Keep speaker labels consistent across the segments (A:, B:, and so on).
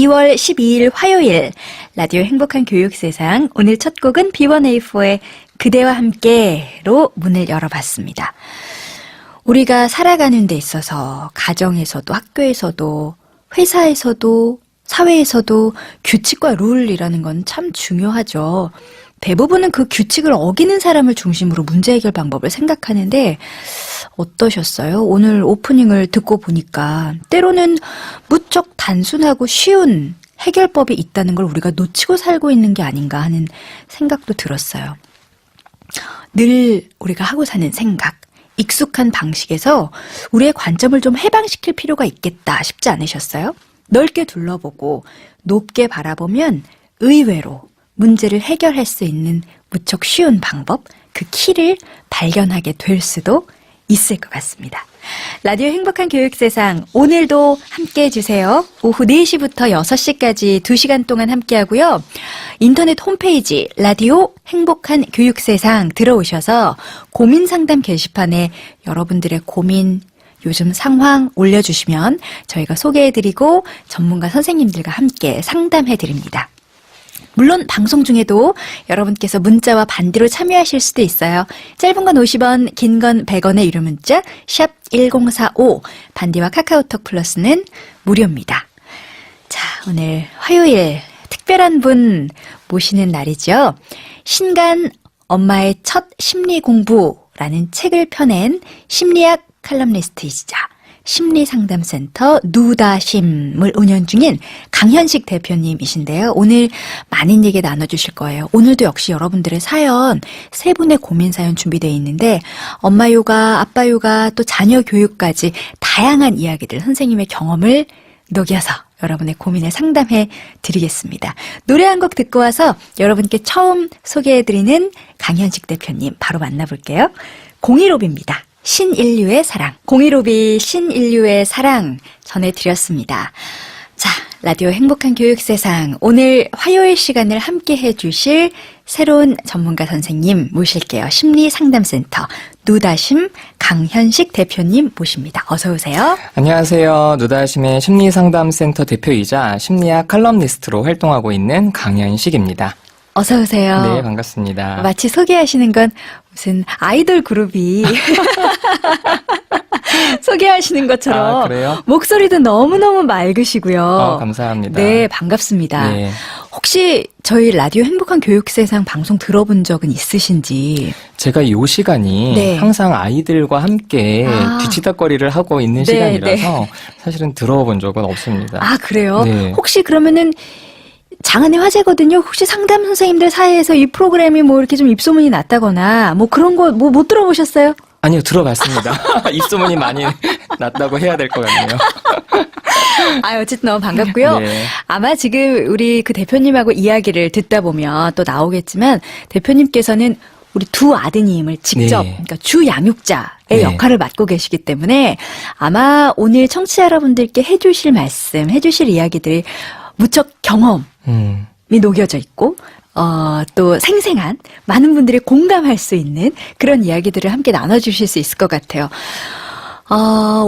A: 2월 12일 화요일 라디오 행복한 교육세상 오늘 첫 곡은 B1A4의 그대와 함께로 문을 열어봤습니다. 우리가 살아가는 데 있어서 가정에서도 학교에서도 회사에서도 사회에서도 규칙과 룰이라는 건 참 중요하죠. 대부분은 그 규칙을 어기는 사람을 중심으로 문제 해결 방법을 생각하는데 어떠셨어요? 오늘 오프닝을 듣고 보니까 때로는 무척 단순하고 쉬운 해결법이 있다는 걸 우리가 놓치고 살고 있는 게 아닌가 하는 생각도 들었어요. 늘 우리가 하고 사는 생각, 익숙한 방식에서 우리의 관점을 좀 해방시킬 필요가 있겠다 싶지 않으셨어요? 넓게 둘러보고 높게 바라보면 의외로 문제를 해결할 수 있는 무척 쉬운 방법, 그 키를 발견하게 될 수도 있을 것 같습니다. 라디오 행복한 교육세상 오늘도 함께해 주세요. 오후 4시부터 6시까지 2시간 동안 함께하고요. 인터넷 홈페이지 라디오 행복한 교육세상 들어오셔서 고민상담 게시판에 여러분들의 고민, 요즘 상황 올려주시면 저희가 소개해드리고 전문가 선생님들과 함께 상담해드립니다. 물론 방송 중에도 여러분께서 문자와 반디로 참여하실 수도 있어요. 짧은 건 50원, 긴 건 100원의 유료 문자 샵 1045, 반디와 카카오톡 플러스는 무료입니다. 자, 오늘 화요일 특별한 분 모시는 날이죠. 신간 엄마의 첫 심리 공부라는 책을 펴낸 심리학 칼럼니스트이시자 심리상담센터 누다심을 운영 중인 강현식 대표님이신데요. 오늘 많은 얘기 나눠주실 거예요. 오늘도 역시 여러분들의 사연, 세 분의 고민 사연 준비되어 있는데 엄마 요가, 아빠 요가, 또 자녀 교육까지 다양한 이야기들, 선생님의 경험을 녹여서 여러분의 고민에 상담해 드리겠습니다. 노래 한 곡 듣고 와서 여러분께 처음 소개해드리는 강현식 대표님 바로 만나볼게요. 015B입니다. 신인류의 사랑. 015B 신인류의 사랑 전해드렸습니다. 자, 라디오 행복한 교육세상 오늘 화요일 시간을 함께 해주실 새로운 전문가 선생님 모실게요. 심리상담센터 누다심 강현식 대표님 모십니다. 어서 오세요.
B: 안녕하세요. 누다심의 심리상담센터 대표이자 심리학 칼럼니스트로 활동하고 있는 강현식입니다.
A: 어서 오세요.
B: 네, 반갑습니다.
A: 마치 소개하시는 건 무슨 아이돌 그룹이 소개하시는 것처럼
B: 아, 그래요?
A: 목소리도 너무너무 맑으시고요.
B: 감사합니다.
A: 네, 반갑습니다.
B: 네.
A: 혹시 저희 라디오 행복한 교육세상 방송 들어본 적은 있으신지?
B: 제가 이 시간이
A: 네.
B: 항상 아이들과 함께 뒤치다거리를 하고 있는
A: 네,
B: 시간이라서
A: 네.
B: 사실은 들어본 적은 없습니다.
A: 아, 그래요?
B: 네.
A: 혹시 그러면은 장안의 화제거든요. 혹시 상담 선생님들 사이에서 이 프로그램이 뭐 이렇게 좀 입소문이 났다거나 뭐 그런 거 뭐 못 들어보셨어요?
B: 아니요, 들어봤습니다. 입소문이 많이 났다고 해야 될 것 같네요.
A: 아, 어쨌든 너무 반갑고요.
B: 네.
A: 아마 지금 우리 그 대표님하고 이야기를 듣다 보면 또 나오겠지만 대표님께서는 우리 두 아드님을 직접
B: 네.
A: 그러니까 주 양육자의
B: 네.
A: 역할을 맡고 계시기 때문에 아마 오늘 청취자 여러분들께 해주실 말씀, 해주실 이야기들이 무척 경험이 녹여져 있고 또 생생한 많은 분들이 공감할 수 있는 그런 이야기들을 함께 나눠주실 수 있을 것 같아요.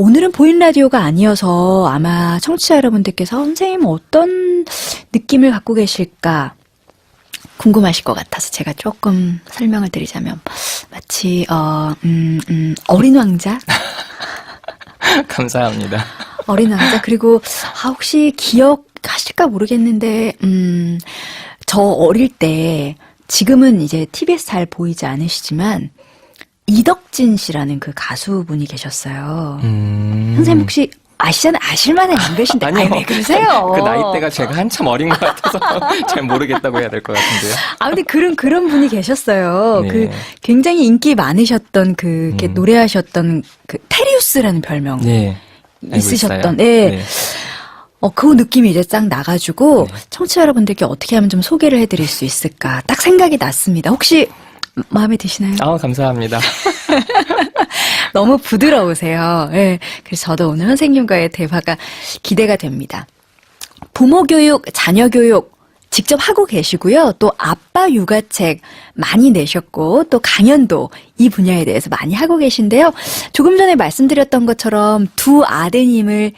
A: 오늘은 보이는 라디오가 아니어서 아마 청취자 여러분들께서 선생님 어떤 느낌을 갖고 계실까 궁금하실 것 같아서 제가 조금 설명을 드리자면 마치 어린 왕자?
B: 감사합니다.
A: 어린 왕자. 그리고 혹시 기억하실까 모르겠는데 저 어릴 때 지금은 이제 TV에서 잘 보이지 않으시지만 이덕진 씨라는 그 가수분이 계셨어요. 선생님 혹시 아실만한 안 계신데.
B: 아니요.
A: 왜 그러세요?
B: 그 나이대가 제가 한참 어린 것 같아서 잘 모르겠다고 해야 될 것 같은데요.
A: 근데 그런 분이 계셨어요.
B: 네.
A: 그 굉장히 인기 많으셨던 이렇게 노래하셨던 그 테리우스라는 별명.
B: 네. 알고
A: 있으셨던,
B: 있어요.
A: 네.
B: 네.
A: 그 느낌이 이제 쫙 나가지고,
B: 네.
A: 청취자 여러분들께 어떻게 하면 좀 소개를 해드릴 수 있을까, 딱 생각이 났습니다. 혹시 마음에 드시나요?
B: 감사합니다.
A: 너무 부드러우세요. 네. 그래서 저도 오늘 선생님과의 대화가 기대가 됩니다. 부모 교육, 자녀 교육, 직접 하고 계시고요. 또 아빠 육아책 많이 내셨고 또 강연도 이 분야에 대해서 많이 하고 계신데요. 조금 전에 말씀드렸던 것처럼 두 아드님을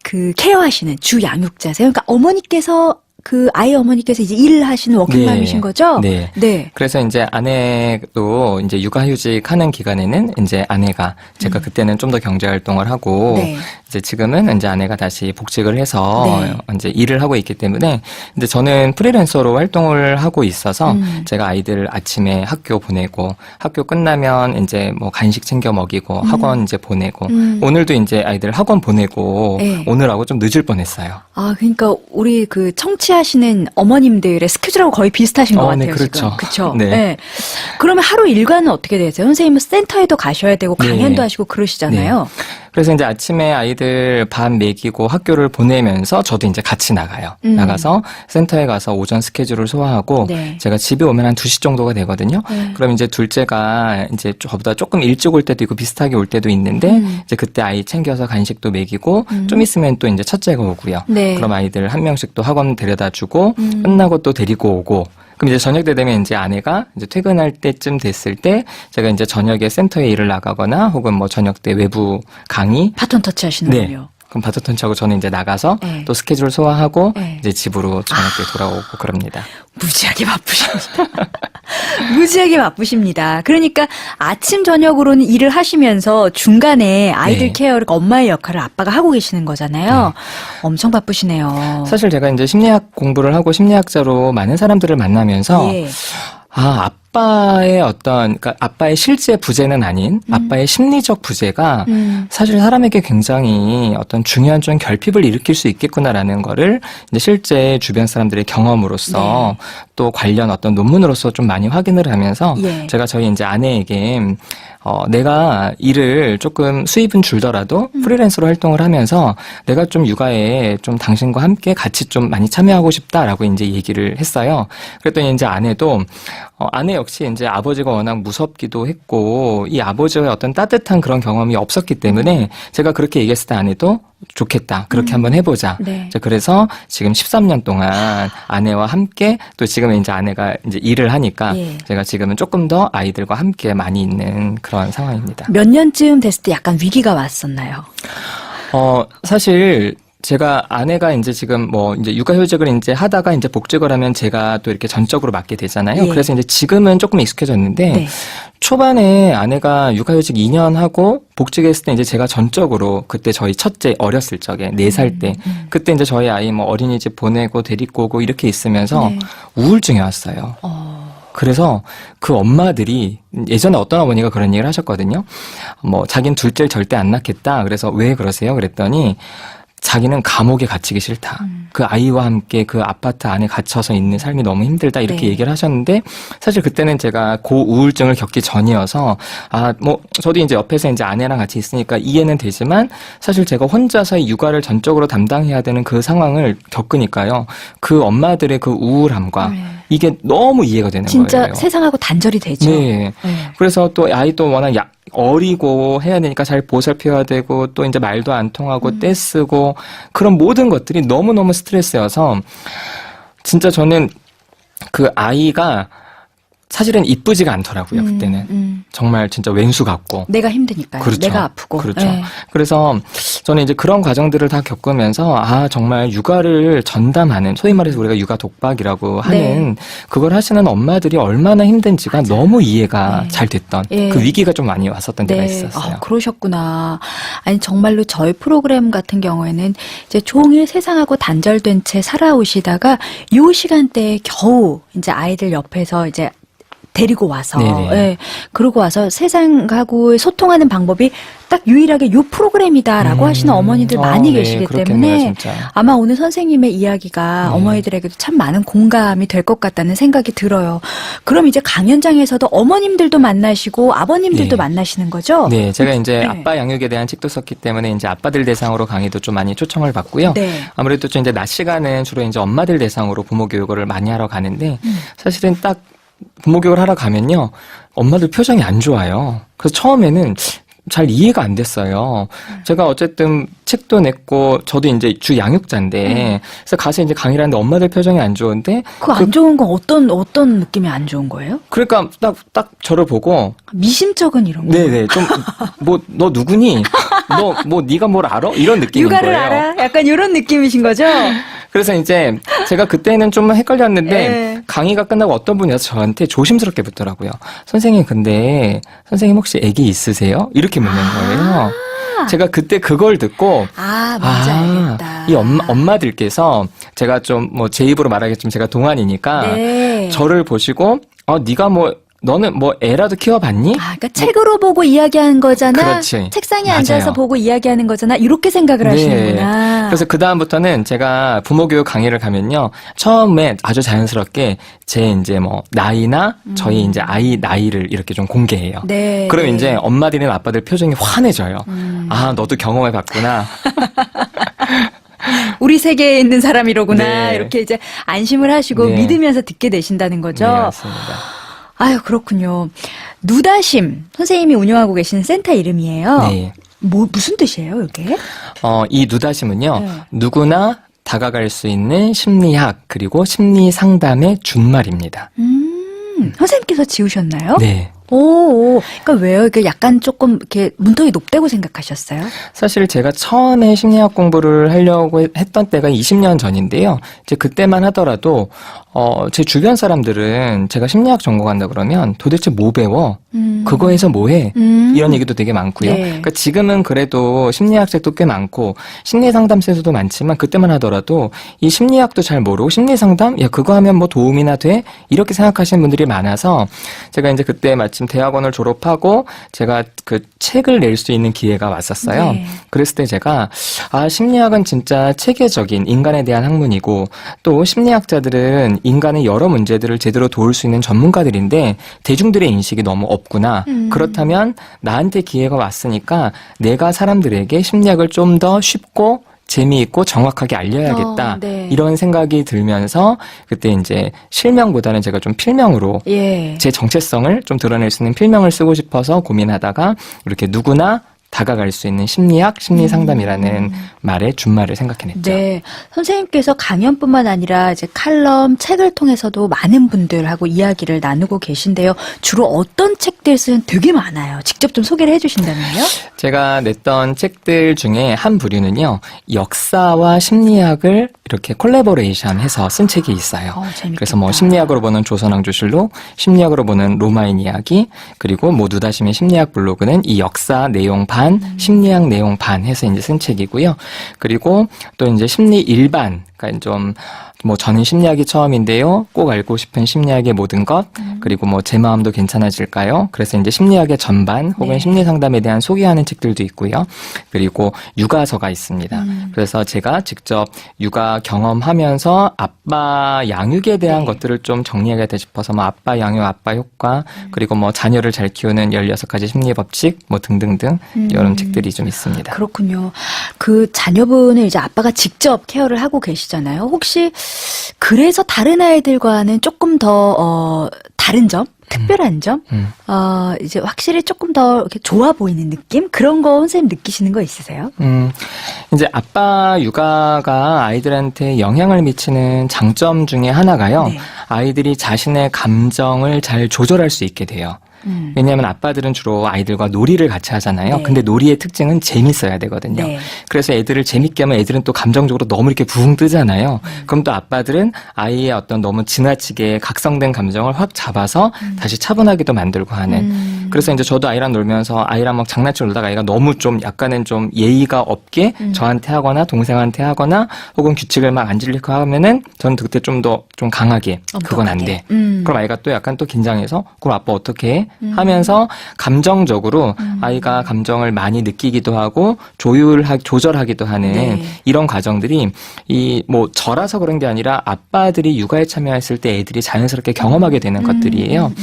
A: 그 케어하시는 주 양육자세요? 그러니까 어머니께서 그 아이 어머니께서 이제 일을 하시는 워킹맘이신 거죠?
B: 네.
A: 네.
B: 그래서 이제 아내도 이제 육아휴직 하는 기간에는 이제 아내가 제가 그때는 좀 더 경제 활동을 하고
A: 네.
B: 이제 지금은 이제 아내가 다시 복직을 해서
A: 네.
B: 이제 일을 하고 있기 때문에 근데 저는 프리랜서로 활동을 하고 있어서 제가 아이들 아침에 학교 보내고 학교 끝나면 이제 뭐 간식 챙겨 먹이고 학원 이제 보내고 오늘도 이제 아이들 학원 보내고
A: 네.
B: 오늘하고 좀 늦을 뻔했어요.
A: 아, 그러니까 우리 그 청취하시는 어머님들의 스케줄하고 거의 비슷하신 것 같아요.
B: 네, 그렇죠.
A: 지금. 그렇죠.
B: 네.
A: 네. 그러면 하루 일과는 어떻게 되세요? 선생님은 센터에도 가셔야 되고 강연도
B: 네.
A: 하시고 그러시잖아요.
B: 그래서 이제 아침에 아이들 밥 먹이고 학교를 보내면서 저도 이제 같이 나가요. 나가서 센터에 가서 오전 스케줄을 소화하고
A: 네.
B: 제가 집에 오면 한 2시 정도가 되거든요. 그럼 이제 둘째가 이제 저보다 조금 일찍 올 때도 있고 비슷하게 올 때도 있는데 이제 그때 아이 챙겨서 간식도 먹이고 좀 있으면 또 이제 첫째가 오고요.
A: 네.
B: 그럼 아이들 한 명씩 또 학원 데려다 주고 끝나고 또 데리고 오고 그럼 이제 저녁 때 되면 이제 아내가 이제 퇴근할 때쯤 됐을 때 제가 이제 저녁에 센터에 일을 나가거나 혹은 뭐 저녁 때 외부 강의
A: 바톤 터치 하시는군요.
B: 그럼 바토턴치하고 저는 이제 나가서
A: 네.
B: 또 스케줄 소화하고
A: 네.
B: 이제 집으로 저녁 때 돌아오고 그럽니다.
A: 무지하게 바쁘십니다. 무지하게 바쁘십니다. 그러니까 아침 저녁으로는 일을 하시면서 중간에 아이들
B: 네.
A: 케어를 엄마의 역할을 아빠가 하고 계시는 거잖아요. 엄청 바쁘시네요.
B: 사실 제가 이제 심리학 공부를 하고 심리학자로 많은 사람들을 만나면서
A: 예.
B: 아빠의 어떤 그러니까 아빠의 실제 부재는 아닌 아빠의 심리적 부재가 사실 사람에게 굉장히 어떤 중요한 좀 결핍을 일으킬 수 있겠구나라는 거를 이제 실제 주변 사람들의 경험으로서 또 관련 어떤 논문으로서 좀 많이 확인을 하면서
A: 예.
B: 제가 저희 이제 아내에게 내가 일을 조금 수입은 줄더라도 프리랜서로 활동을 하면서 내가 좀 육아에 좀 당신과 함께 같이 좀 많이 참여하고 싶다라고 이제 얘기를 했어요. 그랬더니 이제 아내도 아내 역시 이제 아버지가 워낙 무섭기도 했고 이 아버지의 어떤 따뜻한 그런 경험이 없었기 때문에 제가 그렇게 얘기했을 때 아내도 좋겠다. 그렇게 한번 해보자.
A: 네.
B: 그래서 지금 13년 동안 아내와 함께 또 지금은 이제 아내가 이제 일을 하니까
A: 예.
B: 제가 지금은 조금 더 아이들과 함께 많이 있는 그런 상황입니다.
A: 몇 년쯤 됐을 때 약간 위기가 왔었나요?
B: 사실 제가 아내가 이제 지금 뭐 이제 육아휴직을 이제 하다가 이제 복직을 하면 제가 또 이렇게 전적으로 맡게 되잖아요.
A: 예.
B: 그래서 이제 지금은 조금 익숙해졌는데
A: 네.
B: 초반에 아내가 육아휴직 2년 하고 복직했을 때 이제 제가 전적으로 그때 저희 첫째 어렸을 적에 4살 때 그때 이제 저희 아이 뭐 어린이집 보내고 데리고 오고 이렇게 있으면서
A: 네.
B: 우울증이 왔어요. 그래서 그 엄마들이 예전에 어떤 어머니가 그런 얘기를 하셨거든요. 뭐 자기는 둘째를 절대 안 낳겠다. 그래서 왜 그러세요? 그랬더니 자기는 감옥에 gat히기 싫다. 그 아이와 함께 그 아파트 안에 갇혀서 있는 삶이 너무 힘들다. 이렇게
A: 네.
B: 얘기를 하셨는데 사실 그때는 제가 고우울증을 겪기 전이어서 뭐 저도 이제 옆에서 이제 아내랑 같이 있으니까 이해는 되지만 사실 제가 혼자서 이 육아를 전적으로 담당해야 되는 그 상황을 겪으니까요. 그 엄마들의 그 우울함과 이게 너무 이해가 되는
A: 진짜
B: 거예요.
A: 세상하고 단절이 되죠.
B: 네. 그래서 또 아이도 워낙 어리고 해야 되니까 잘 보살펴야 되고 또 이제 말도 안 통하고 떼쓰고 그런 모든 것들이 너무너무 스트레스여서 진짜 저는 그 아이가 사실은 이쁘지가 않더라고요. 그때는 정말 진짜 왼수 같고
A: 내가 힘드니까요.
B: 그렇죠.
A: 내가 아프고.
B: 그렇죠.
A: 네.
B: 그래서 저는 이제 그런 과정들을 다 겪으면서 정말 육아를 전담하는 소위 말해서 우리가 육아 독박이라고 하는 그걸 하시는 엄마들이 얼마나 힘든지가 너무 이해가 잘 됐던
A: 예.
B: 그 위기가 좀 많이 왔었던 때가 있었어요.
A: 그러셨구나. 아니 정말로 저희 프로그램 같은 경우에는 이제 종일 세상하고 단절된 채 살아오시다가 요 시간대에 겨우 이제 아이들 옆에서 이제 데리고 와서, 예, 그러고 와서 세상하고 소통하는 방법이 딱 유일하게 요 프로그램이다라고 하시는 어머니들 많이 계시기
B: 그렇겠네요,
A: 때문에
B: 진짜.
A: 아마 오늘 선생님의 이야기가 어머니들에게도 참 많은 공감이 될 것 같다는 생각이 들어요. 그럼 이제 강연장에서도 어머님들도 만나시고 아버님들도 만나시는 거죠?
B: 네, 제가 이제 아빠 양육에 대한 책도 썼기 때문에 이제 아빠들 대상으로 강의도 좀 많이 초청을 받고요.
A: 네.
B: 아무래도 좀 이제 낮 시간은 주로 이제 엄마들 대상으로 부모 교육을 많이 하러 가는데 사실은 딱 부모 교육을 하러 가면요. 엄마들 표정이 안 좋아요. 그래서 처음에는 잘 이해가 안 됐어요. 제가 어쨌든 책도 냈고 저도 이제 주 양육자인데 그래서 가서 이제 강의를 하는데 엄마들 표정이 안 좋은데
A: 그 안 좋은 건 어떤 느낌이 안 좋은 거예요?
B: 그러니까 딱 저를 보고
A: 미심쩍은 이런 거.
B: 네네 좀 뭐 너 누구니? 너 뭐 네가 뭘 알아? 이런 느낌인
A: 육아를
B: 거예요.
A: 알아? 약간 이런 느낌이신 거죠?
B: 그래서 이제 제가 그때는 좀 헷갈렸는데
A: 네.
B: 강의가 끝나고 어떤 분이 와서 저한테 조심스럽게 묻더라고요. 선생님 근데 선생님 혹시 아기 있으세요? 이렇게 묻는 거예요. 제가 그때 그걸 듣고
A: 뭔지 알겠다.
B: 이 엄마들께서 제가 좀 뭐 제 입으로 말하겠지만 제가 동안이니까
A: 네.
B: 저를 보시고 너가 뭐 너는 뭐 애라도 키워봤니?
A: 그러니까 책으로 보고 이야기하는 거잖아.
B: 그렇지.
A: 책상에
B: 맞아요.
A: 앉아서 보고 이야기하는 거잖아. 이렇게 생각을 하시는구나.
B: 그래서 그 다음부터는 제가 부모교육 강의를 가면요, 처음에 아주 자연스럽게 제 이제 뭐 나이나 저희 이제 아이 나이를 이렇게 좀 공개해요.
A: 네.
B: 그럼 이제 엄마들이나 아빠들 표정이 환해져요. 너도 경험해봤구나.
A: 우리 세계에 있는 사람이로구나.
B: 네.
A: 이렇게 이제 안심을 하시고
B: 네.
A: 믿으면서 듣게 되신다는 거죠.
B: 네, 맞습니다.
A: 아유, 그렇군요. 누다심 선생님이 운영하고 계시는 센터 이름이에요.
B: 네.
A: 무슨 뜻이에요, 이게?
B: 이 누다심은요,
A: 네.
B: 누구나 다가갈 수 있는 심리학 그리고 심리 상담의 준말입니다.
A: 선생님께서 지으셨나요?
B: 네.
A: 그러니까 왜요? 이게 약간 조금 이렇게 문턱이 높다고 생각하셨어요?
B: 사실 제가 처음에 심리학 공부를 하려고 했던 때가 20년 전인데요. 이제 그때만 하더라도 제 주변 사람들은 제가 심리학 전공한다 그러면 도대체 뭐 배워? 그거에서 뭐 해? 이런 얘기도 되게 많고요.
A: 네.
B: 그러니까 지금은 그래도 심리학 책도 꽤 많고 심리 상담센터도 많지만 그때만 하더라도 이 심리학도 잘 모르고 심리 상담? 야, 그거 하면 뭐 도움이나 돼? 이렇게 생각하시는 분들이 많아서 제가 이제 그때 마침 대학원을 졸업하고 제가 그 책을 낼 수 있는 기회가 왔었어요.
A: 네.
B: 그랬을 때 제가 심리학은 진짜 체계적인 인간에 대한 학문이고 또 심리학자들은 인간의 여러 문제들을 제대로 도울 수 있는 전문가들인데 대중들의 인식이 너무 없구나. 그렇다면 나한테 기회가 왔으니까 내가 사람들에게 심리학을 좀 더 쉽고 재미있고 정확하게 알려야겠다.
A: 네.
B: 이런 생각이 들면서 그때 이제 실명보다는 제가 좀 필명으로
A: 예.
B: 제 정체성을 좀 드러낼 수 있는 필명을 쓰고 싶어서 고민하다가 이렇게 누구나 다가갈 수 있는 심리학, 심리상담이라는 말의 준말을 생각해냈죠.
A: 네. 선생님께서 강연뿐만 아니라 이제 칼럼, 책을 통해서도 많은 분들하고 이야기를 나누고 계신데요. 주로 어떤 책들 쓰는 되게 많아요. 직접 좀 소개를 해주신다면요?
B: 제가 냈던 책들 중에 한 부류는요, 역사와 심리학을 이렇게 콜라보레이션해서 쓴 책이 있어요.
A: 재밌겠다.
B: 그래서 뭐 심리학으로 보는 조선왕조실록, 심리학으로 보는 로마인 이야기, 그리고 뭐 누다심의 심리학 블로그는 이 역사 내용 반, 심리학 내용 반 해서 이제 쓴 책이고요. 그리고 또 이제 심리 일반, 그러니까 좀 뭐 저는 심리학이 처음인데요. 꼭 알고 싶은 심리학의 모든 것, 그리고 뭐 제 마음도 괜찮아질까요? 그래서 이제 심리학의 전반 혹은
A: 네.
B: 심리 상담에 대한 소개하는 책들도 있고요. 그리고 육아서가 있습니다. 그래서 제가 직접 육아 경험하면서 아빠 양육에 대한
A: 네.
B: 것들을 좀 정리해야겠다 싶어서 뭐 아빠 양육, 아빠 효과, 그리고 뭐 자녀를 잘 키우는 16가지 심리 법칙 뭐 등등등 이런 책들이 좀 있습니다.
A: 그렇군요. 그 자녀분을 이제 아빠가 직접 케어를 하고 계시잖아요. 혹시 그래서 다른 아이들과는 조금 더 다른 점? 특별한 점? 이제 확실히 조금 더 이렇게 좋아 보이는 느낌? 그런 거 선생님 느끼시는 거 있으세요?
B: 이제 아빠 육아가 아이들한테 영향을 미치는 장점 중에 하나가요.
A: 네.
B: 아이들이 자신의 감정을 잘 조절할 수 있게 돼요. 왜냐하면 아빠들은 주로 아이들과 놀이를 같이 하잖아요.
A: 네.
B: 근데 놀이의 특징은 재밌어야 되거든요.
A: 네.
B: 그래서 애들을 재밌게 하면 애들은 또 감정적으로 너무 이렇게 붕 뜨잖아요. 그럼 또 아빠들은 아이의 어떤 너무 지나치게 각성된 감정을 확 잡아서 다시 차분하게도 만들고 하는. 그래서 이제 저도 아이랑 놀면서 아이랑 막 장난치고 놀다가 아이가 너무 좀 약간은 좀 예의가 없게 저한테 하거나 동생한테 하거나 혹은 규칙을 막 안 지키고 하면은 저는 그때 좀 더 좀 강하게 그건 안 돼. 그럼 아이가 또 약간 또 긴장해서 그럼 아빠 어떻게 해? 하면서 감정적으로 아이가 감정을 많이 느끼기도 하고 조절하기도 하는
A: 네.
B: 이런 과정들이 이 뭐 저라서 그런 게 아니라 아빠들이 육아에 참여했을 때 애들이 자연스럽게 경험하게 되는 것들이에요.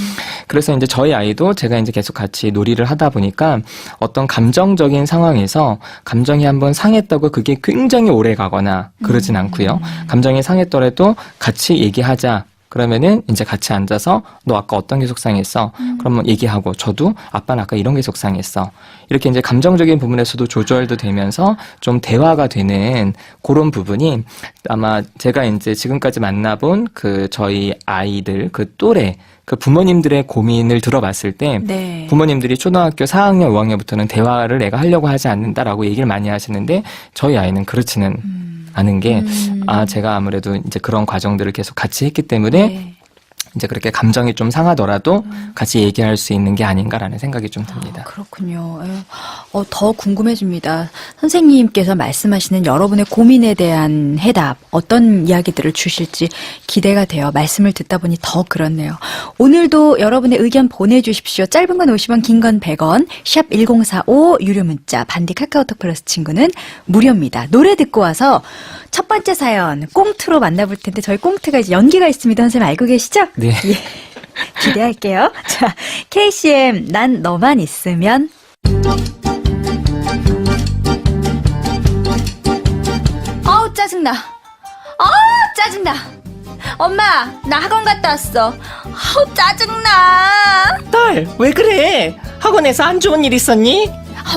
B: 그래서 이제 저희 아이도 제가 이제 계속 같이 놀이를 하다 보니까 어떤 감정적인 상황에서 감정이 한번 상했다고 그게 굉장히 오래 가거나 그러진 않고요. 감정이 상했더라도 같이 얘기하자. 그러면은 이제 같이 앉아서 너 아까 어떤 게 속상했어? 그러면 얘기하고 저도 아빠는 아까 이런 게 속상했어. 이렇게 이제 감정적인 부분에서도 조절도 되면서 좀 대화가 되는 그런 부분이 아마 제가 이제 지금까지 만나본 그 저희 아이들 그 또래 그 부모님들의 고민을 들어봤을 때
A: 네.
B: 부모님들이 초등학교 4학년, 5학년부터는 대화를 내가 하려고 하지 않는다라고 얘기를 많이 하시는데 저희 아이는 그렇지는 않은 게 제가 아무래도 이제 그런 과정들을 계속 같이 했기 때문에
A: 네.
B: 이제 그렇게 감정이 좀 상하더라도 같이 얘기할 수 있는 게 아닌가라는 생각이 좀 듭니다.
A: 그렇군요. 더 궁금해집니다. 선생님께서 말씀하시는 여러분의 고민에 대한 해답, 어떤 이야기들을 주실지 기대가 돼요. 말씀을 듣다 보니 더 그렇네요. 오늘도 여러분의 의견 보내주십시오. 짧은 건 50원, 긴 건 100원, 샵 1045 유료 문자, 반디 카카오톡 플러스 친구는 무료입니다. 노래 듣고 와서 첫 번째 사연 꽁트로 만나볼 텐데 저희 꽁트가 이제 연기가 있습니다. 선생님 알고 계시죠?
B: 네.
A: 예. 기대할게요. 자, KCM 난 너만 있으면 아우 짜증나. 짜증나. 엄마 나 학원 갔다 왔어. 아우 짜증나.
C: 딸, 왜 그래? 학원에서 안 좋은 일 있었니?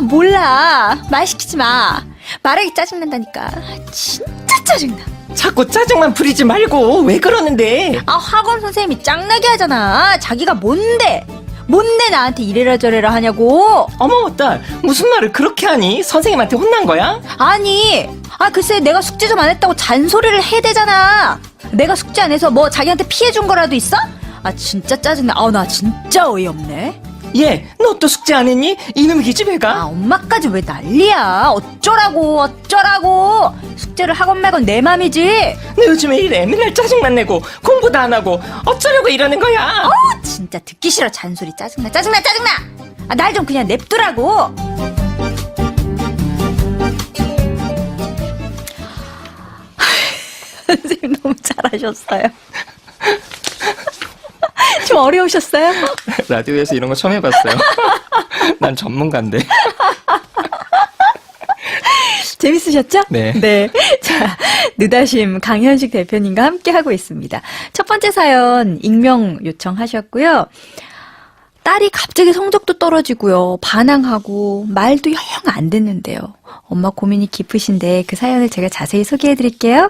A: 몰라. 말 시키지 마. 말하기 짜증난다니까. 진짜 짜증나.
C: 자꾸 짜증만 부리지 말고 왜 그러는데?
A: 학원 선생님이 짱나게 하잖아. 자기가 뭔데 나한테 이래라 저래라 하냐고.
C: 어머, 딸, 무슨 말을 그렇게 하니? 선생님한테 혼난 거야?
A: 아니, 글쎄 내가 숙제 좀 안 했다고 잔소리를 해대잖아. 내가 숙제 안 해서 뭐 자기한테 피해 준 거라도 있어? 진짜 짜증나. 나 진짜 어이없네.
C: 얘, 너 또 숙제 안 했니? 이놈의 기집애가?
A: 엄마까지 왜 난리야? 어쩌라고. 숙제를 학원 말건 내 맘이지.
C: 너 요즘에 이래. 맨날 짜증만 내고 공부도 안 하고 어쩌려고 이러는 거야?
A: 진짜 듣기 싫어. 잔소리 짜증나. 날 좀 그냥 냅두라고. 선생님 너무 잘하셨어요. 좀 어려우셨어요?
B: 라디오에서 이런 거 처음 해봤어요. 난 전문가인데.
A: 재밌으셨죠?
B: 네.
A: 자, 느다심 강현식 대표님과 함께 하고 있습니다. 첫 번째 사연 익명 요청하셨고요. 딸이 갑자기 성적도 떨어지고요. 반항하고 말도 영 안 듣는데요. 엄마 고민이 깊으신데 그 사연을 제가 자세히 소개해 드릴게요.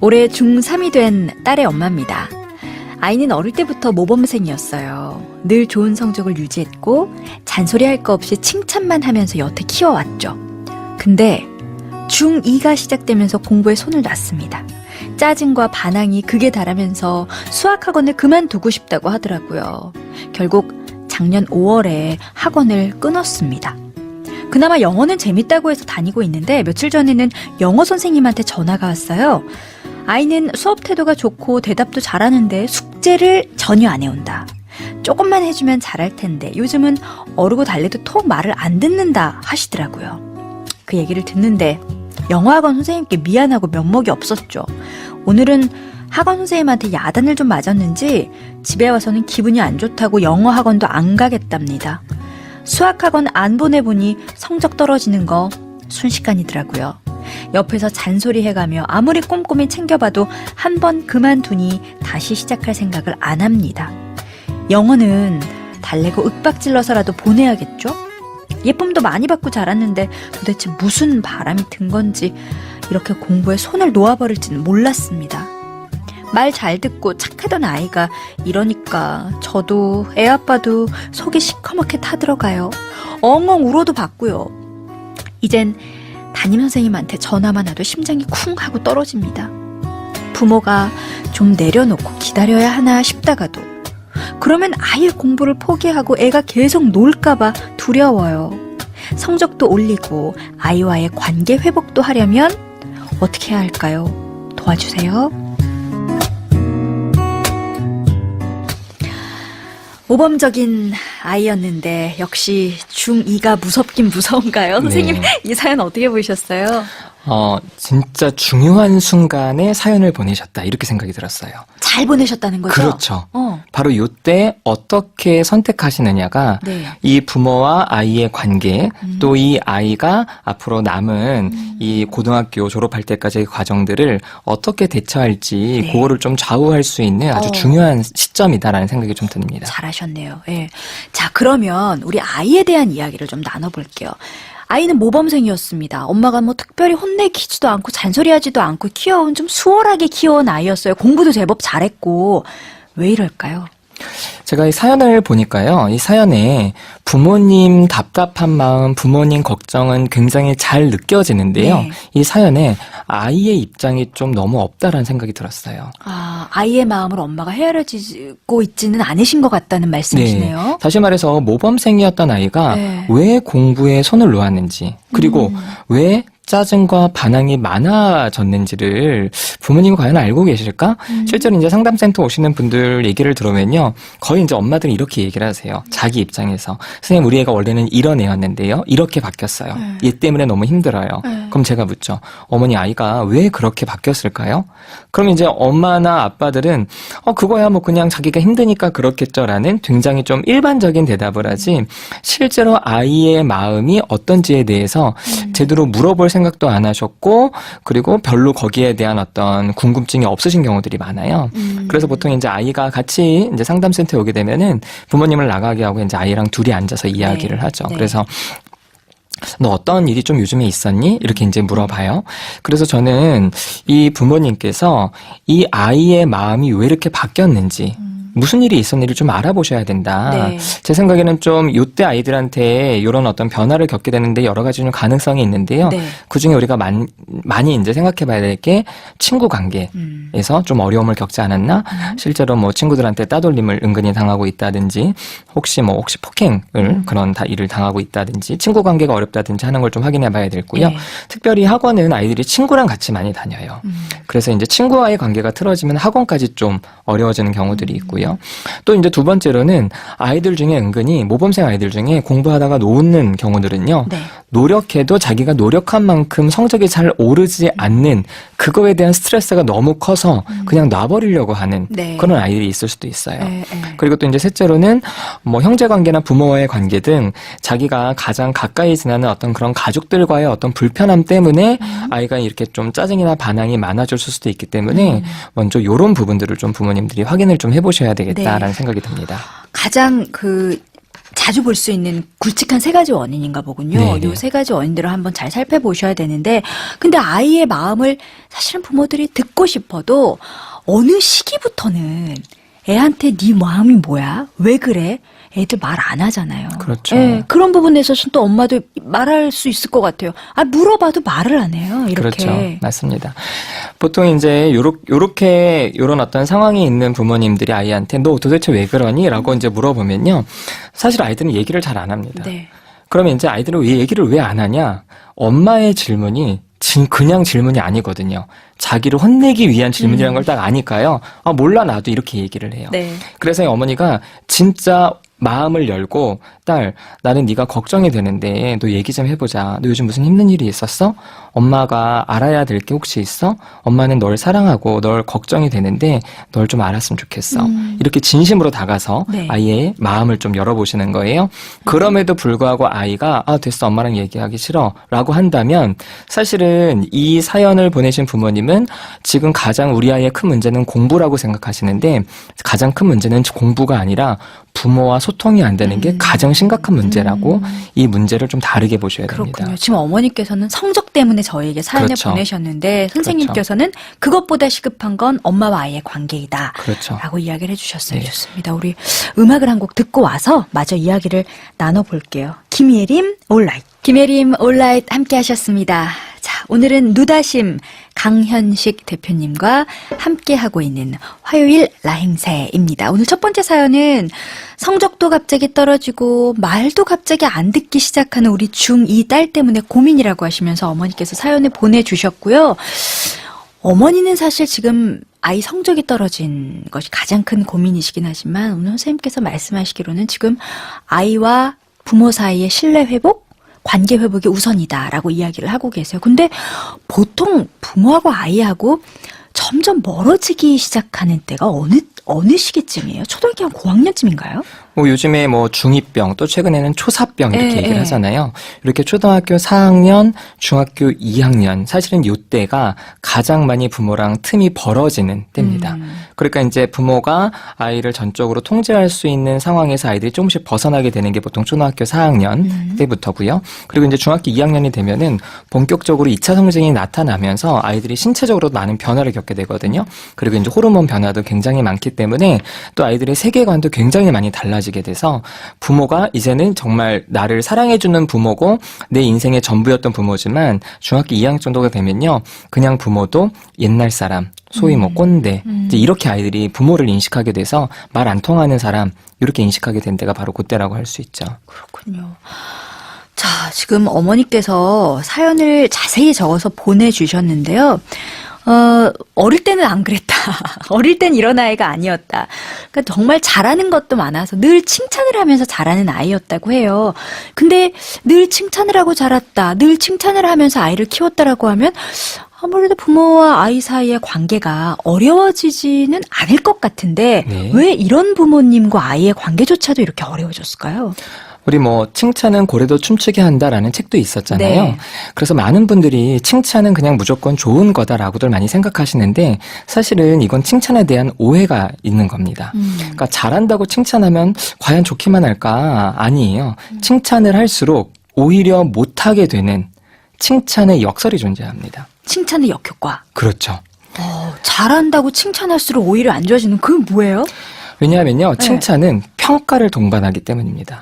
A: 올해 중3이 된 딸의 엄마입니다. 아이는 어릴 때부터 모범생이었어요. 늘 좋은 성적을 유지했고 잔소리할 거 없이 칭찬만 하면서 여태 키워왔죠. 근데 중2가 시작되면서 공부에 손을 놨습니다. 짜증과 반항이 극에 달하면서 수학학원을 그만두고 싶다고 하더라고요. 결국 작년 5월에 학원을 끊었습니다. 그나마 영어는 재밌다고 해서 다니고 있는데 며칠 전에는 영어 선생님한테 전화가 왔어요. 아이는 수업 태도가 좋고 대답도 잘하는데 숙제를 전혀 안 해온다. 조금만 해주면 잘할 텐데 요즘은 어르고 달래도 톡 말을 안 듣는다 하시더라고요. 그 얘기를 듣는데 영어학원 선생님께 미안하고 면목이 없었죠. 오늘은 학원 선생님한테 야단을 좀 맞았는지 집에 와서는 기분이 안 좋다고 영어학원도 안 가겠답니다. 수학학원 안 보내보니 성적 떨어지는 거 순식간이더라고요. 옆에서 잔소리 해가며 아무리 꼼꼼히 챙겨봐도 한 번 그만두니 다시 시작할 생각을 안 합니다. 영어는 달래고 윽박질러서라도 보내야겠죠? 예쁨도 많이 받고 자랐는데 도대체 무슨 바람이 든 건지 이렇게 공부에 손을 놓아버릴지는 몰랐습니다. 말 잘 듣고 착하던 아이가 이러니까 저도 애 아빠도 속이 시커멓게 타들어가요. 엉엉 울어도 받고요. 이젠 담임선생님한테 전화만 와도 심장이 쿵 하고 떨어집니다. 부모가 좀 내려놓고 기다려야 하나 싶다가도 그러면 아예 공부를 포기하고 애가 계속 놀까봐 두려워요. 성적도 올리고 아이와의 관계 회복도 하려면 어떻게 해야 할까요? 도와주세요. 모범적인 아이였는데 역시 중2가 무섭긴 무서운가요? 선생님
B: 네.
A: 이 사연 어떻게 보셨어요?
B: 진짜 중요한 순간에 사연을 보내셨다. 이렇게 생각이 들었어요.
A: 잘 보내셨다는 거죠?
B: 그렇죠.
A: 어.
B: 바로 요때 어떻게 선택하시느냐가
A: 네.
B: 이 부모와 아이의 관계, 또 이 아이가 앞으로 남은 이 고등학교 졸업할 때까지의 과정들을 어떻게 대처할지
A: 네.
B: 그거를 좀 좌우할 수 있는 아주 중요한 시점이다라는 생각이 좀 듭니다.
A: 잘하셨네요. 예. 자, 그러면 우리 아이에 대한 이야기를 좀 나눠볼게요. 아이는 모범생이었습니다. 엄마가 뭐 특별히 혼내키지도 않고 잔소리하지도 않고 키워온 좀 수월하게 키워온 아이였어요. 공부도 제법 잘했고. 왜 이럴까요?
B: 제가 이 사연을 보니까요, 이 사연에 부모님 답답한 마음, 부모님 걱정은 굉장히 잘 느껴지는데요.
A: 네.
B: 이 사연에 아이의 입장이 좀 너무 없다라는 생각이 들었어요.
A: 아이의 마음을 엄마가 헤아려지고 있지는 않으신 것 같다는 말씀이시네요.
B: 다시 말해서 모범생이었던 아이가
A: 네.
B: 왜 공부에 손을 놓았는지, 그리고 왜 짜증과 반항이 많아졌는지를 부모님이 과연 알고 계실까? 실제로 이제 상담센터 오시는 분들 얘기를 들으면요. 거의 이제 엄마들이 이렇게 얘기를 하세요. 자기 입장에서. 선생님, 우리 애가 원래는 이런 애였는데요. 이렇게 바뀌었어요. 얘 때문에 너무 힘들어요. 그럼 제가 묻죠. 어머니, 아이가 왜 그렇게 바뀌었을까요? 그럼 이제 엄마나 아빠들은 그거야 뭐 그냥 자기가 힘드니까 그렇겠죠라는 굉장히 좀 일반적인 대답을 하지, 실제로 아이의 마음이 어떤지에 대해서 제대로 물어볼 생각도 안 하셨고, 그리고 별로 거기에 대한 어떤 궁금증이 없으신 경우들이 많아요. 그래서 보통 이제 아이가 같이 이제 상담센터에 오게 되면은 부모님을 나가게 하고 이제 아이랑 둘이 앉아서 이야기를 하죠.
A: 네.
B: 그래서 너 어떤 일이 좀 요즘에 있었니? 이렇게 이제 물어봐요. 그래서 저는 이 부모님께서 이 아이의 마음이 왜 이렇게 바뀌었는지, 무슨 일이 있었는지를 좀 알아보셔야 된다.
A: 네.
B: 제 생각에는 좀 요때 아이들한테 이런 어떤 변화를 겪게 되는데 여러 가지 좀 가능성이 있는데요.
A: 네.
B: 그중에 우리가 많이 이제 생각해 봐야 될 게 친구 관계에서 좀 어려움을 겪지 않았나? 실제로 뭐 친구들한테 따돌림을 은근히 당하고 있다든지, 혹시 폭행을 그런 일을 당하고 있다든지, 친구 관계가 어렵다든지 하는 걸 좀 확인해 봐야 되고요.
A: 네.
B: 특별히 학원은 아이들이 친구랑 같이 많이 다녀요. 그래서 이제 친구와의 관계가 틀어지면 학원까지 좀 어려워지는 경우들이 있고요. 또 이제 두 번째로는 아이들 중에 은근히 모범생 아이들 중에 공부하다가 놓는 경우들은요.
A: 네.
B: 노력해도 자기가 노력한 만큼 성적이 잘 오르지 않는 그거에 대한 스트레스가 너무 커서 그냥 놔버리려고 하는
A: 네.
B: 그런 아이들이 있을 수도 있어요.
A: 네.
B: 그리고 또 이제 셋째로는 뭐 형제 관계나 부모와의 관계 등 자기가 가장 가까이 지나는 어떤 그런 가족들과의 어떤 불편함 때문에 아이가 이렇게 좀 짜증이나 반항이 많아졌을 수도 있기 때문에 먼저 이런 부분들을 좀 부모님들이 확인을 좀 해보셔야 되겠다라는
A: 네.
B: 생각이 듭니다.
A: 가장 자주 볼 수 있는 굵직한 세 가지 원인인가 보군요.
B: 네네.
A: 요 세 가지 원인들을 한번 잘 살펴보셔야 되는데, 근데 아이의 마음을 사실은 부모들이 듣고 싶어도 어느 시기부터는 애한테 네 마음이 뭐야? 왜 그래? 애들 말 안 하잖아요.
B: 그렇죠.
A: 예, 그런 부분에 있어서는 또 엄마도 말할 수 있을 것 같아요. 물어봐도 말을 안 해요. 이렇게.
B: 그렇죠. 맞습니다. 보통 이제 요런 어떤 상황이 있는 부모님들이 아이한테 너 도대체 왜 그러니? 라고 이제 물어보면요. 사실 아이들은 얘기를 잘 안 합니다.
A: 네.
B: 그러면 이제 아이들은 얘기를 왜 안 하냐? 엄마의 질문이 그냥 질문이 아니거든요. 자기를 혼내기 위한 질문이라는 걸 딱 아니까요. 몰라 나도 이렇게 얘기를 해요.
A: 네.
B: 그래서 어머니가 진짜 마음을 열고 딸, 나는 네가 걱정이 되는데 너 얘기 좀 해보자. 너 요즘 무슨 힘든 일이 있었어? 엄마가 알아야 될 게 혹시 있어? 엄마는 널 사랑하고 널 걱정이 되는데 널 좀 알았으면 좋겠어. 이렇게 진심으로 다가서
A: 네.
B: 아이의 마음을 좀 열어보시는 거예요. 그럼에도 불구하고 아이가 됐어 엄마랑 얘기하기 싫어 라고 한다면 사실은 이 사연을 보내신 부모님은 지금 가장 우리 아이의 큰 문제는 공부라고 생각하시는데 가장 큰 문제는 공부가 아니라 부모와 소통이 안 되는 게 가장 심각한 문제라고 이 문제를 좀 다르게 보셔야 됩니다.
A: 그렇군요. 지금 어머니께서는 성적 때문에 저에게 사연을
B: 그렇죠.
A: 보내셨는데 선생님께서는 그것보다 시급한 건 엄마와 아이의 관계이다.
B: 그렇죠.
A: 라고 이야기를 해주셨어요.
B: 네.
A: 좋습니다. 우리 음악을 한 곡 듣고 와서 마저 이야기를 나눠볼게요. 김예림 올라이트. 김예림 올라이트 함께 하셨습니다. 자, 오늘은 누다심 강현식 대표님과 함께 하고 있는 화요일 라행새입니다. 오늘 첫 번째 사연은 성적도 갑자기 떨어지고 말도 갑자기 안 듣기 시작하는 우리 중2 딸 때문에 고민이라고 하시면서 어머니께서 사연을 보내주셨고요. 어머니는 사실 지금 아이 성적이 떨어진 것이 가장 큰 고민이시긴 하지만 오늘 선생님께서 말씀하시기로는 지금 아이와 부모 사이의 신뢰 회복, 관계 회복이 우선이다라고 이야기를 하고 계세요. 근데 보통 부모하고 아이하고 점점 멀어지기 시작하는 때가 어느 시기쯤이에요? 초등학교 한 고학년쯤인가요?
B: 뭐 요즘에 뭐 중2병 또 최근에는 초사병 이렇게
A: 예,
B: 얘기를
A: 예.
B: 하잖아요. 이렇게 초등학교 4학년, 중학교 2학년 사실은 이때가 가장 많이 부모랑 틈이 벌어지는 때입니다. 그러니까 이제 부모가 아이를 전적으로 통제할 수 있는 상황에서 아이들이 조금씩 벗어나게 되는 게 보통 초등학교 4학년 때부터고요. 그리고 이제 중학교 2학년이 되면은 본격적으로 2차 성징이 나타나면서 아이들이 신체적으로 많은 변화를 겪게 되거든요. 그리고 이제 호르몬 변화도 굉장히 많기 때문에 또 아이들의 세계관도 굉장히 많이 달라지게 돼서 부모가 이제는 정말 나를 사랑해주는 부모고 내 인생의 전부였던 부모지만 중학교 2학년 정도가 되면요. 그냥 부모도 옛날 사람, 소위 뭐 꼰대, 이제 이렇게 아이들이 부모를 인식하게 돼서 말 안 통하는 사람, 이렇게 인식하게 된 때가 바로 그때라고 할 수 있죠.
A: 그렇군요. 자, 지금 어머니께서 사연을 자세히 적어서 보내주셨는데요. 어릴 때는 안 그랬다. 어릴 땐 이런 아이가 아니었다. 그러니까 정말 잘하는 것도 많아서 늘 칭찬을 하면서 잘하는 아이였다고 해요. 근데 늘 칭찬을 하고 자랐다. 늘 칭찬을 하면서 아이를 키웠다라고 하면 아무래도 부모와 아이 사이의 관계가 어려워지지는 않을 것 같은데
B: 네.
A: 왜 이런 부모님과 아이의 관계조차도 이렇게 어려워졌을까요?
B: 우리 뭐 칭찬은 고래도 춤추게 한다라는 책도 있었잖아요.
A: 네.
B: 그래서 많은 분들이 칭찬은 그냥 무조건 좋은 거다라고들 많이 생각하시는데 사실은 이건 칭찬에 대한 오해가 있는 겁니다. 그러니까 잘한다고 칭찬하면 과연 좋기만 할까? 아니에요. 칭찬을 할수록 오히려 못하게 되는 칭찬의 역설이 존재합니다.
A: 칭찬의 역효과.
B: 그렇죠.
A: 잘한다고 칭찬할수록 오히려 안 좋아지는 그건 뭐예요?
B: 왜냐하면요. 칭찬은 평가를 동반하기 때문입니다.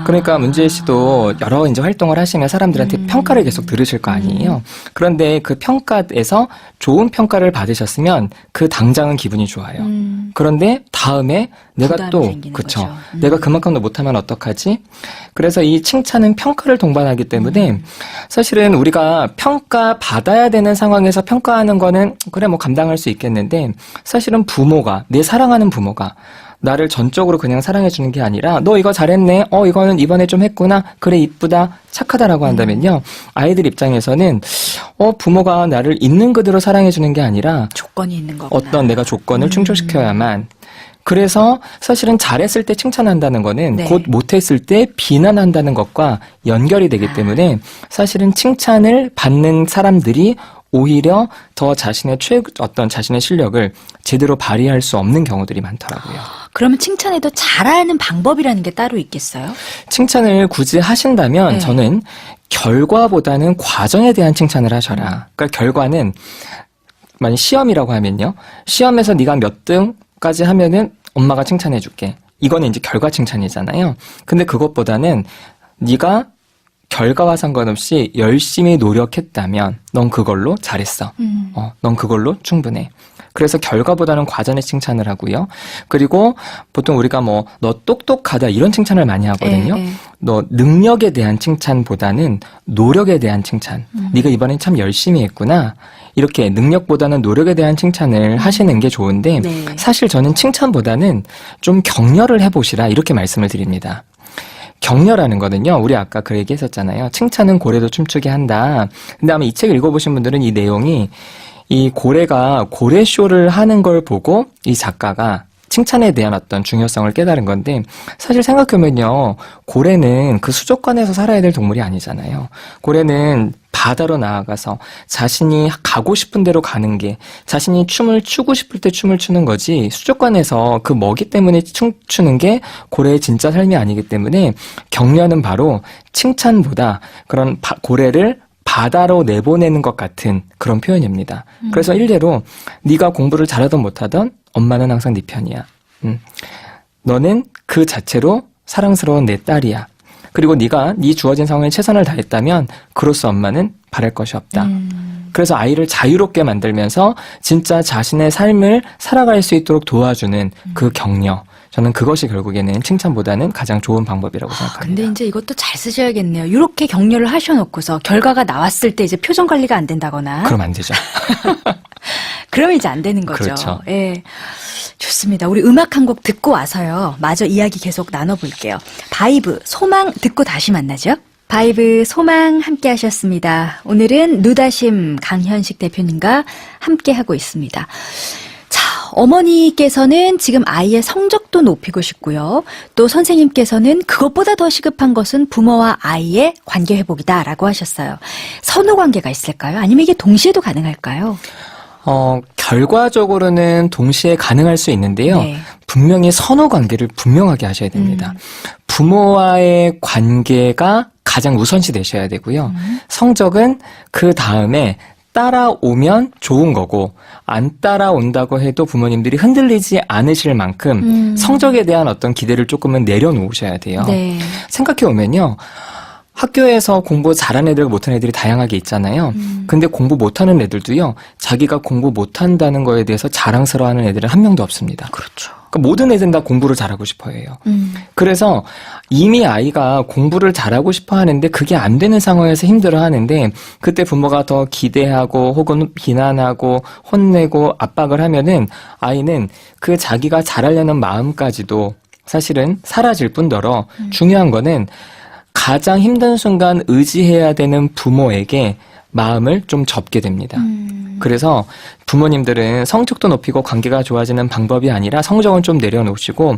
B: 그러니까 문재희 씨도 여러 이제 활동을 하시면 사람들한테 평가를 계속 들으실 거 아니에요. 그런데 그 평가에서 좋은 평가를 받으셨으면 그 당장은 기분이 좋아요. 그런데 다음에 내가
A: 부담이
B: 또
A: 생기는
B: 그쵸.
A: 거죠.
B: 내가 그만큼도 못하면 어떡하지? 그래서 이 칭찬은 평가를 동반하기 때문에 사실은 우리가 평가 받아야 되는 상황에서 평가하는 거는 그래 뭐 감당할 수 있겠는데 사실은 부모가 내 사랑하는 부모가 나를 전적으로 그냥 사랑해주는 게 아니라 너 이거 잘했네. 이거는 이번에 좀 했구나. 그래 이쁘다. 착하다라고 한다면요. 아이들 입장에서는 부모가 나를 있는 그대로 사랑해주는 게 아니라
A: 조건이 있는 거구나.
B: 어떤 내가 조건을 충족시켜야만 그래서 사실은 잘했을 때 칭찬한다는 거는
A: 네.
B: 곧 못했을 때 비난한다는 것과 연결이 되기 때문에 사실은 칭찬을 받는 사람들이 오히려 더 자신의 자신의 실력을 제대로 발휘할 수 없는 경우들이 많더라고요.
A: 그러면 칭찬에도 잘하는 방법이라는 게 따로 있겠어요?
B: 칭찬을 굳이 하신다면
A: 네.
B: 저는 결과보다는 과정에 대한 칭찬을 하셔라. 그러니까 결과는 만약 시험이라고 하면요. 시험에서 네가 몇 등까지 하면은 엄마가 칭찬해 줄게. 이거는 이제 결과 칭찬이잖아요. 근데 그것보다는 네가 결과와 상관없이 열심히 노력했다면 넌 그걸로 잘했어. 넌 그걸로 충분해. 그래서 결과보다는 과정의 칭찬을 하고요. 그리고 보통 우리가 뭐 너 똑똑하다 이런 칭찬을 많이 하거든요. 너 능력에 대한 칭찬보다는 노력에 대한 칭찬. 네가 이번엔 참 열심히 했구나. 이렇게 능력보다는 노력에 대한 칭찬을 하시는 게 좋은데
A: 네. 사실
B: 사실 저는 칭찬보다는 좀 격려를 해보시라 이렇게 말씀을 드립니다. 격려라는 거는요, 우리 아까 그 얘기 했었잖아요. 칭찬은 고래도 춤추게 한다. 근데 아마 이 책을 읽어보신 분들은 이 내용이 이 고래가 고래쇼를 하는 걸 보고 이 작가가 칭찬에 대한 어떤 중요성을 깨달은 건데 사실 생각해보면요. 고래는 그 수족관에서 살아야 될 동물이 아니잖아요. 고래는 바다로 나아가서 자신이 가고 싶은 대로 가는 게 자신이 춤을 추고 싶을 때 춤을 추는 거지 수족관에서 그 먹이 때문에 춤추는 게 고래의 진짜 삶이 아니기 때문에 격려는 바로 칭찬보다 그런 고래를 바다로 내보내는 것 같은 그런 표현입니다. 그래서 일례로 네가 공부를 잘하든 못하든 엄마는 항상 네 편이야. 너는 그 자체로 사랑스러운 내 딸이야. 그리고 네가 네 주어진 상황에 최선을 다했다면 그로써 엄마는 바랄 것이 없다. 그래서 아이를 자유롭게 만들면서 진짜 자신의 삶을 살아갈 수 있도록 도와주는 그 격려. 저는 그것이 결국에는 칭찬보다는 가장 좋은 방법이라고 생각합니다.
A: 근데 이제 이것도 잘 쓰셔야겠네요. 이렇게 격려를 하셔놓고서 결과가 나왔을 때 이제 표정 관리가 안 된다거나.
B: 그럼 안 되죠.
A: 그러면 이제 안 되는 거죠.
B: 그렇죠.
A: 예. 좋습니다. 우리 음악 한 곡 듣고 와서요. 마저 이야기 계속 나눠볼게요. 바이브, 소망 듣고 다시 만나죠. 바이브 소망 함께 하셨습니다. 오늘은 누다심 강현식 대표님과 함께 하고 있습니다. 자, 어머니께서는 지금 아이의 성적도 높이고 싶고요. 또 선생님께서는 그것보다 더 시급한 것은 부모와 아이의 관계 회복이다라고 하셨어요. 선후 관계가 있을까요? 아니면 이게 동시에도 가능할까요?
B: 결과적으로는 동시에 가능할 수 있는데요.
A: 네.
B: 분명히 선후 관계를 분명하게 하셔야 됩니다. 부모와의 관계가 가장 우선시 되셔야 되고요. 성적은 그 다음에 따라오면 좋은 거고 안 따라온다고 해도 부모님들이 흔들리지 않으실 만큼 성적에 대한 어떤 기대를 조금은 내려놓으셔야 돼요.
A: 네.
B: 생각해 보면요. 학교에서 공부 잘하는 애들과 못하는 애들이 다양하게 있잖아요. 근데 공부 못하는 애들도요. 자기가 공부 못한다는 거에 대해서 자랑스러워하는 애들은 한 명도 없습니다.
A: 그렇죠.
B: 그러니까 모든 애들은 다 공부를 잘하고 싶어 해요. 그래서 이미 아이가 공부를 잘하고 싶어 하는데 그게 안 되는 상황에서 힘들어 하는데 그때 부모가 더 기대하고 혹은 비난하고 혼내고 압박을 하면은 아이는 그 자기가 잘하려는 마음까지도 사실은 사라질 뿐더러 중요한 거는 가장 힘든 순간 의지해야 되는 부모에게 마음을 좀 접게 됩니다. 그래서 부모님들은 성적도 높이고 관계가 좋아지는 방법이 아니라 성적은 좀 내려놓으시고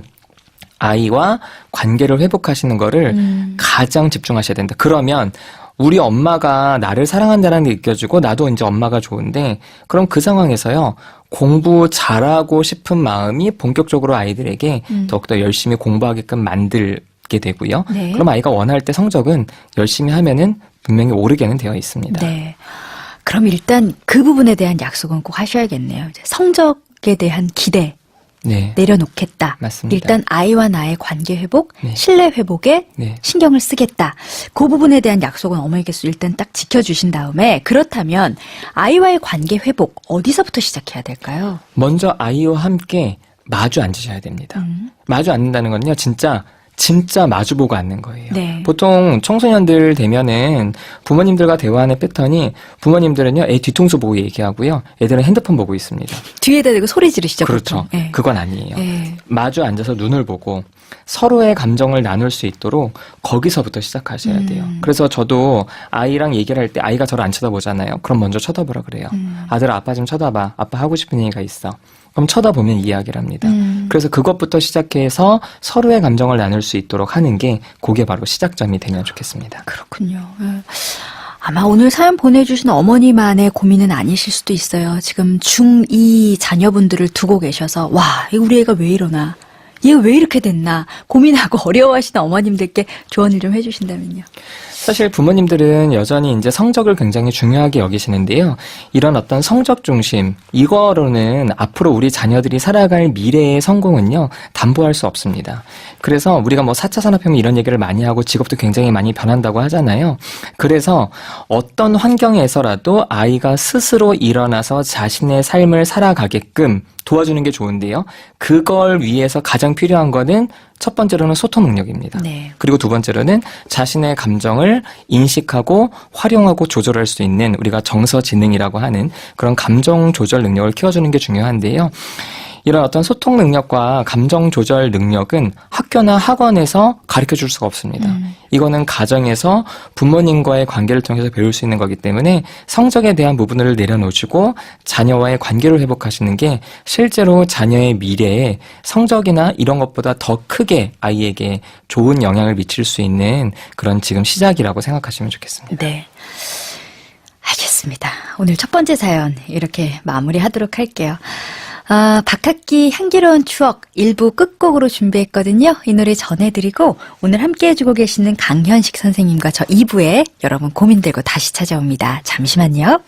B: 아이와 관계를 회복하시는 거를 가장 집중하셔야 된다. 그러면 우리 엄마가 나를 사랑한다는 게 느껴지고 나도 이제 엄마가 좋은데 그럼 그 상황에서요. 공부 잘하고 싶은 마음이 본격적으로 아이들에게 더욱더 열심히 공부하게끔 만들게 되고요.
A: 네.
B: 그럼 아이가 원할 때 성적은 열심히 하면은 분명히 오르게는 되어 있습니다.
A: 네. 그럼 일단 그 부분에 대한 약속은 꼭 하셔야겠네요. 이제 성적에 대한 기대
B: 네.
A: 내려놓겠다.
B: 맞습니다.
A: 일단 아이와 나의 관계 회복,
B: 네.
A: 신뢰 회복에
B: 네.
A: 신경을 쓰겠다. 그 부분에 대한 약속은 어머니께서 일단 딱 지켜주신 다음에 그렇다면 아이와의 관계 회복 어디서부터 시작해야 될까요?
B: 먼저 아이와 함께 마주 앉으셔야 됩니다. 마주 앉는다는 건요. 진짜 마주보고 앉는 거예요.
A: 네.
B: 보통 청소년들 되면은 부모님들과 대화하는 패턴이 부모님들은요, 애 뒤통수 보고 얘기하고요, 애들은 핸드폰 보고 있습니다.
A: 뒤에다 대고 소리 지르시죠.
B: 그렇죠.
A: 보통. 네.
B: 그건 아니에요.
A: 네.
B: 마주 앉아서 눈을 보고 서로의 감정을 나눌 수 있도록 거기서부터 시작하셔야 돼요. 그래서 저도 아이랑 얘기를 할 때 아이가 저를 안 쳐다보잖아요. 그럼 먼저 쳐다보라 그래요. 아들아, 아빠 좀 쳐다봐. 아빠 하고 싶은 얘기가 있어. 그럼 쳐다보면 이야기를 합니다. 그래서 그것부터 시작해서 서로의 감정을 나눌 수 있도록 하는 게 그게 바로 시작점이 되면 좋겠습니다.
A: 그렇군요. 아마 오늘 사연 보내주신 어머니만의 고민은 아니실 수도 있어요. 지금 중2 자녀분들을 두고 계셔서 와, 우리 애가 왜 이러나, 얘가 왜 이렇게 됐나 고민하고 어려워하시는 어머님들께 조언을 좀 해주신다면요.
B: 사실 부모님들은 여전히 이제 성적을 굉장히 중요하게 여기시는데요. 이런 어떤 성적 중심, 이거로는 앞으로 우리 자녀들이 살아갈 미래의 성공은요, 담보할 수 없습니다. 그래서 우리가 뭐 4차 산업혁명 이런 얘기를 많이 하고 직업도 굉장히 많이 변한다고 하잖아요. 그래서 어떤 환경에서라도 아이가 스스로 일어나서 자신의 삶을 살아가게끔 도와주는 게 좋은데요. 그걸 위해서 가장 필요한 거는 첫 번째로는 소통 능력입니다.
A: 네.
B: 그리고 두 번째로는 자신의 감정을 인식하고 활용하고 조절할 수 있는 우리가 정서지능이라고 하는 그런 감정 조절 능력을 키워주는 게 중요한데요. 이런 어떤 소통 능력과 감정 조절 능력은 학교나 학원에서 가르쳐 줄 수가 없습니다. 이거는 가정에서 부모님과의 관계를 통해서 배울 수 있는 거기 때문에 성적에 대한 부분을 내려놓으시고 자녀와의 관계를 회복하시는 게 실제로 자녀의 미래에 성적이나 이런 것보다 더 크게 아이에게 좋은 영향을 미칠 수 있는 그런 지금 시작이라고 생각하시면 좋겠습니다.
A: 네. 알겠습니다. 오늘 첫 번째 사연 이렇게 마무리하도록 할게요. 박학기 향기로운 추억 1부 끝곡으로 준비했거든요. 이 노래 전해드리고 오늘 함께 해주고 계시는 강현식 선생님과 저 2부에 여러분 고민 들고 다시 찾아옵니다. 잠시만요.